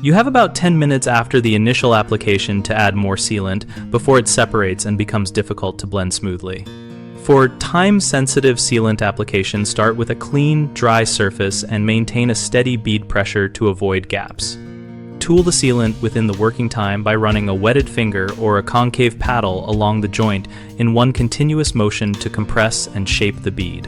You have about 10 minutes after the initial application to add more sealant before it separates and becomes difficult to blend smoothly. For time-sensitive sealant application, start with a clean, dry surface and maintain a steady bead pressure to avoid gaps. Tool the sealant within the working time by running a wetted finger or a concave paddle along the joint in one continuous motion to compress and shape the bead.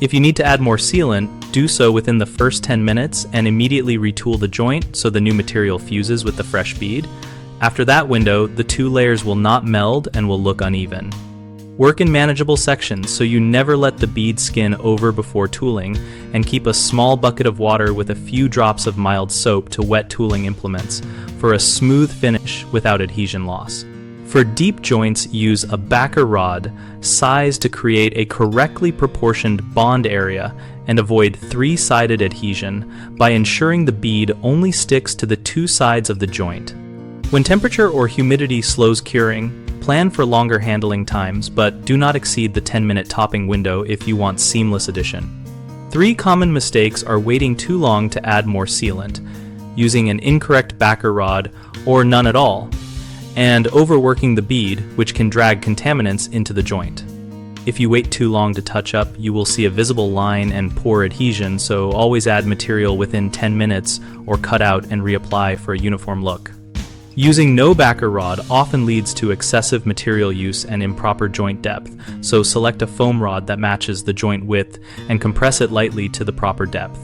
If you need to add more sealant, do so within the first 10 minutes and immediately retool the joint so the new material fuses with the fresh bead. After that window, the two layers will not meld and will look uneven. Work in manageable sections so you never let the bead skin over before tooling, and keep a small bucket of water with a few drops of mild soap to wet tooling implements for a smooth finish without adhesion loss. For deep joints, use a backer rod sized to create a correctly proportioned bond area and avoid three-sided adhesion by ensuring the bead only sticks to the two sides of the joint. When temperature or humidity slows curing, plan for longer handling times, but do not exceed the 10-minute topping window if you want seamless addition. 3 common mistakes are waiting too long to add more sealant, using an incorrect backer rod or none at all, and overworking the bead, which can drag contaminants into the joint. If you wait too long to touch up, you will see a visible line and poor adhesion, so always add material within 10 minutes or cut out and reapply for a uniform look. Using no backer rod often leads to excessive material use and improper joint depth, so select a foam rod that matches the joint width and compress it lightly to the proper depth.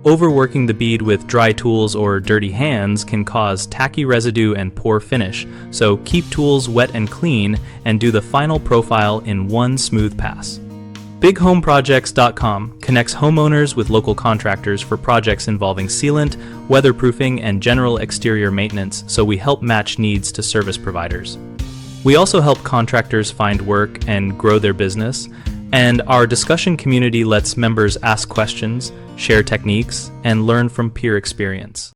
Overworking the bead with dry tools or dirty hands can cause tacky residue and poor finish, so keep tools wet and clean and do the final profile in one smooth pass. BigHomeProjects.com connects homeowners with local contractors for projects involving sealant, weatherproofing, and general exterior maintenance, so we help match needs to service providers. We also help contractors find work and grow their business, and our discussion community lets members ask questions, share techniques, and learn from peer experience.